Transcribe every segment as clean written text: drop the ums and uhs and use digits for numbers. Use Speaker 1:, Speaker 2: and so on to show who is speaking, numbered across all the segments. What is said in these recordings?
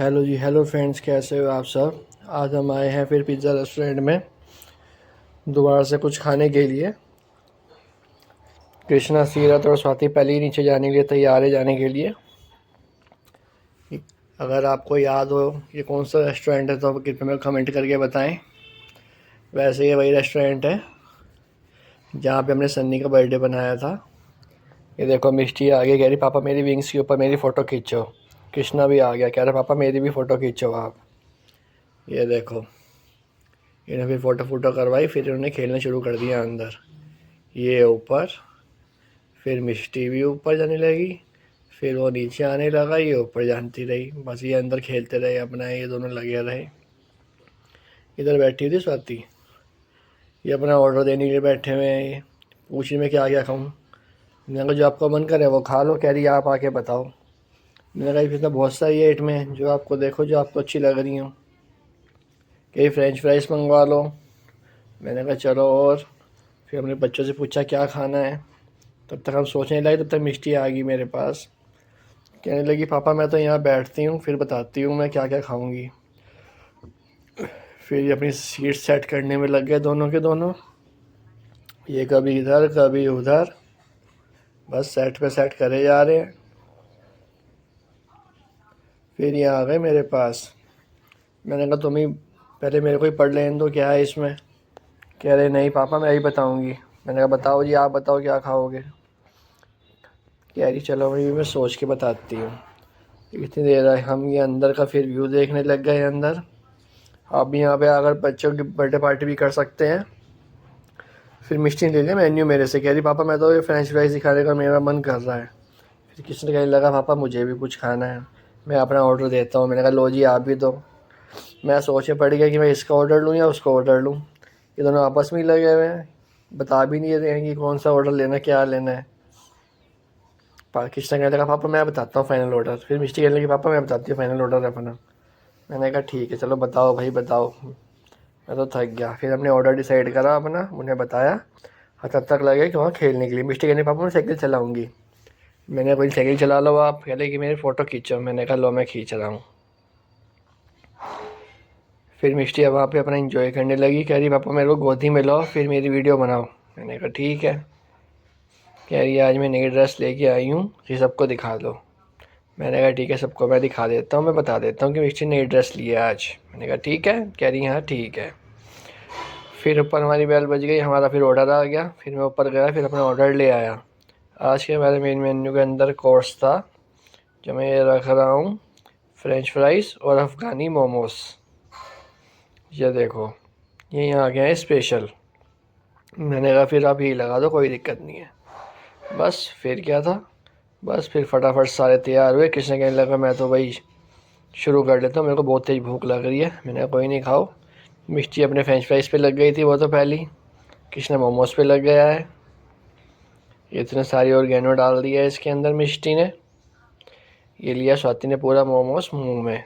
Speaker 1: Hello जी, hello friends, कैसे हो आप सब। आज हम आए हैं फिर पिज़्ज़ा रेस्टोरेंट में दोबारा से कुछ खाने के लिए। कृष्णा, सीरत और स्वाति पहले ही नीचे जाने के लिए तैयार है जाने के लिए। अगर आपको याद हो ये कौन सा रेस्टोरेंट है तो आप कृपया में कमेंट करके बताएं। वैसे ये वही रेस्टोरेंट है जहाँ पे हमने सन्नी का बर्थडे बनाया था। ये देखो, मिष्टी आ गई, कह रही पापा मेरी विंग्स के ऊपर मेरी फ़ोटो खींचो। कृष्णा भी आ गया, कह रहा पापा मेरी भी फ़ोटो खींचो आप। ये देखो, इन्हें फिर फ़ोटो करवाई, फिर इन्होंने खेलना शुरू कर दिया अंदर। ये ऊपर, फिर मिष्टी भी ऊपर जाने लगी, फिर वो नीचे आने लगा, ये ऊपर जानती रही। बस ये अंदर खेलते रहे अपना, ये दोनों लगे रहे। इधर बैठी थी स्वाति, ये अपना ऑर्डर देने के लिए बैठे हुए हैं। ये पूछ रही मैं क्या क्या खाऊं। मैंने कहा जो आपका मन करे वो खा लो। कह रही आप आके बताओ। मैंने कहा फिर तो बहुत सारी आइटम है, जो आपको देखो जो आपको अच्छी लग रही हो। कहीं फ्रेंच फ्राइज मंगवा लो। मैंने कहा चलो। और फिर हमने बच्चों से पूछा क्या खाना है। तब तक हम सोचने लगे, तब तक मिष्टी आ गई मेरे पास। कहने लगी पापा मैं तो यहाँ बैठती हूँ, फिर बताती हूँ मैं क्या क्या खाऊंगी। फिर ये अपनी सीट सेट करने में लग गए दोनों के दोनों। ये कभी इधर कभी उधर, बस सेट पे सेट करे जा रहे हैं। फिर ये आ गए मेरे पास। मैंने कहा तुम ही पहले मेरे को ही पढ़ लेने दो क्या है इसमें। कह रहे नहीं पापा मैं ही बताऊंगी। मैंने कहा बताओ जी, आप बताओ क्या खाओगे। कह रही चलो भाई मैं सोच के बताती हूँ। इतनी देर है, हम ये अंदर का फिर व्यू देखने लग गए अंदर। आप भी यहाँ पे अगर बच्चों की बर्थडे पार्टी भी कर सकते हैं। फिर मिष्टी ने ले लिया मेन्यू मेरे से, कह रही पापा मैं तो ये फ्रेंच फ्राइज ही खाने का मेरा मन कर रहा है। फिर किसी ने कहने लगा पापा मुझे भी कुछ खाना है, मैं अपना ऑर्डर देता हूँ। मैंने कहा लो जी आप भी दो। मैं सोचे पड़ गया कि मैं इसका ऑर्डर लूँ या उसका ऑर्डर लूँ। ये दोनों आपस में ही लगे हुए हैं, बता भी नहीं रहे हैं कि कौन सा ऑर्डर लेना, क्या लेना है। किसी ने कहने लगा पापा मैं बताता हूँ फाइनल ऑर्डर। फिर मिष्टी कहने लगी पापा मैं बताती हूँ फाइनल ऑर्डर अपना। मैंने कहा ठीक है चलो बताओ भाई बताओ। मैं तो थक गया। फिर हमने ऑर्डर डिसाइड करा अपना, उन्हें बताया। हाँ तब तक लगे कि वहाँ खेलने के लिए। मिष्टी कहने पापा मैं साइकिल चलाऊँगी। मैंने कोई साइकिल चला लो आप। कह रहे कि मेरी फ़ोटो खींचो। मैंने कहा लो मैं खींच रहा हूँ। फिर मिष्टी अब वहाँ पे अपना एंजॉय करने लगी। कह रही पापा मेरे को गोदी में लो फिर मेरी वीडियो बनाओ। मैंने कहा ठीक है। कह रही आज मैं नई ड्रेस लेके आई हूँ, ये सबको दिखा दो। मैंने कहा ठीक है सबको मैं दिखा देता हूँ, मैं बता देता हूँ कि मिष्टी नई ड्रेस ली है आज। मैंने कहा ठीक है। कह रही हाँ ठीक है। फिर ऊपर हमारी बेल बज गई, हमारा फिर ऑर्डर आ गया। फिर मैं ऊपर गया, फिर अपना ऑर्डर ले आया। आज के हमारे मेन मेन्यू के अंदर कोर्स था जो मैं ये रख रहा हूँ, फ्रेंच फ्राइज़ और अफ़गानी मोमोस। ये देखो, ये यहाँ आ गया है स्पेशल। मैंने कहा फिर आप यही लगा दो, कोई दिक्कत नहीं है। बस फिर क्या था, बस फिर फटाफट सारे तैयार हुए। किसने कहने लगा मैं तो भाई शुरू कर लेता हूँ, मेरे को बहुत तेज़ भूख लग रही है। मैंने कहा कोई नहीं खाओ। मिष्टी अपने फ्रेंच फ्राइज़ पे लग गई थी वो तो पहली। किसने मोमोज पे लग गया है। इतने सारी ऑर्गेनो डाल दिया है इसके अंदर मिष्टी ने। ये लिया स्वाति ने पूरा मोमोज मुंह में।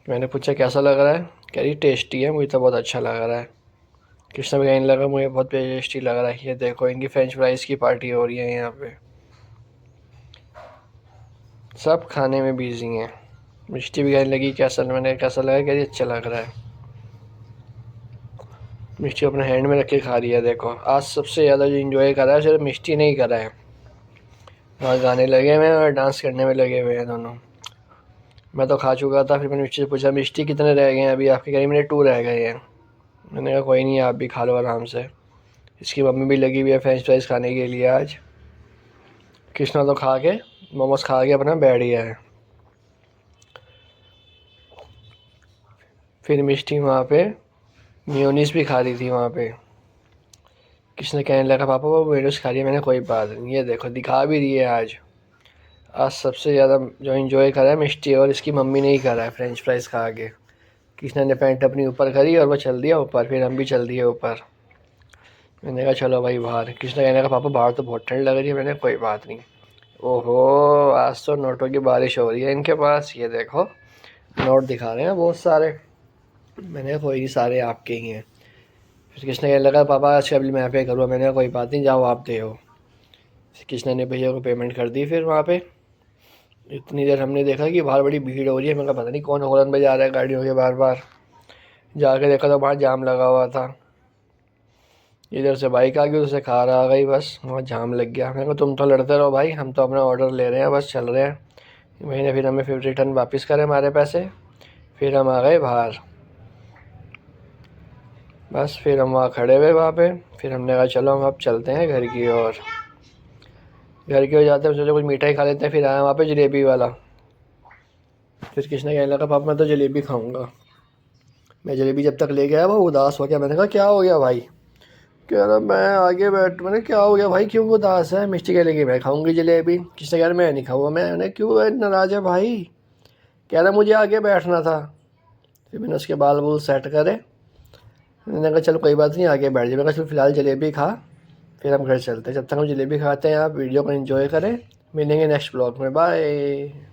Speaker 1: मैंने पूछा कैसा लग रहा है। कह रही टेस्टी है, मुझे तो बहुत अच्छा लग रहा है। कृष्णा भी कहने लगा मुझे बहुत टेस्टी लग रहा है। ये देखो इनकी फ्रेंच फ्राइज़ की पार्टी हो रही है यहाँ पे। सब खाने में बिजी हैं। मिष्टी भी कहने लगी कैसा, मैंने कैसा लगा। कह रही अच्छा लग रहा है। मिष्टी अपने हैंड में रख के खा रही है। देखो आज सबसे ज़्यादा जो इन्जॉय कर रहा है सिर्फ मिष्टी ने ही करा है। वहाँ गाने लगे हुए हैं और डांस करने में लगे हुए हैं दोनों। मैं तो खा चुका था। फिर मैंने मिष्टी से पूछा मिष्टी कितने रह गए हैं अभी आपके। करीब मेरे 2 रह गए हैं। मैंने कहा कोई नहीं आप भी खा लो आराम से। इसकी मम्मी भी लगी हुई है फ्रेंच फ्राइज़ खाने के लिए आज। कृष्णा तो खा के मोमोज खा के अपना बैठ गया है। फिर मिष्टी वहाँ पे मेयोनीज़ भी खा रही थी वहाँ पे। किसने कहने लगा पापा वो मेयोनीज़ खा रही है। मैंने कोई बात नहीं, ये देखो दिखा भी रही है आज। आज सबसे ज़्यादा जो इन्जॉय करा है मिष्टी और इसकी मम्मी ने ही करा है फ्रेंच फ्राइज़ खा के। किसने ने पैंट अपनी ऊपर करी और वो चल दिया ऊपर, फिर हम भी चल दिए ऊपर। मैंने कहा चलो भाई बाहर। किसने कहने लगा पापा बाहर तो बहुत ठंड लग रही है। मैंने कोई बात नहीं। ओहो, आज तो नोटों की बारिश हो रही है इनके पास। ये देखो नोट दिखा रहे हैं बहुत सारे। मैंने कहा कोई नहीं सारे आपके ही हैं। फिर किसने कहने लगा पापा आज का बिल मैं पे करूँगा। मैंने कहा कोई बात नहीं जाओ आप दे हो। किसने ने भैया को पेमेंट कर दी फिर वहाँ पे। इतनी देर हमने देखा कि बाहर बड़ी भीड़ हो रही है। मैंने कहा पता नहीं कौन हॉर्न बजा रहा है गाड़ियों के बार बार। जाके देखा तो बाहर जाम लगा हुआ था। इधर से बाइक आ गई, उधर से कार आ गई, बस वहाँ जाम लग गया। मैंने कहा तुम तो लड़ते रहो भाई, हम तो अपना ऑर्डर ले रहे हैं, बस चल रहे हैं। वही ने फिर हमें फिर रिटर्न वापस करे हमारे पैसे। फिर हम आ गए बाहर। बस फिर हम वहाँ खड़े हुए वहाँ पे। फिर हमने कहा चलो हम अब चलते हैं घर की ओर। घर की ओर जाते हैं, सोचे कुछ मिठाई खा लेते हैं। फिर आया वहाँ पे जलेबी वाला। फिर कृष्णा कहने लगा पापा मैं तो जलेबी खाऊंगा। मैं जलेबी जब तक ले गया वो उदास हो गया। मैंने कहा क्या हो गया भाई? कह रहा मैं आगे बैठ। मैंने क्या हो गया भाई, क्यों उदास है? मिष्टी कह लगी मैं खाऊंगी जलेबी। कृष्णा कह रहा मैं नहीं खाऊंगा। मैंने क्यों नाराज है भाई? कह रहा मुझे आगे बैठना था। फिर मैंने उसके बाल बूल सेट करे। मैंने कहा चलो कोई बात नहीं आगे बैठ जाए। मैंने कहा चलो फिलहाल जलेबी खा, फिर हम घर चलते हैं। जब तक हम जलेबी खाते हैं आप वीडियो को एंजॉय करें। मिलेंगे नेक्स्ट ब्लॉग में, बाय।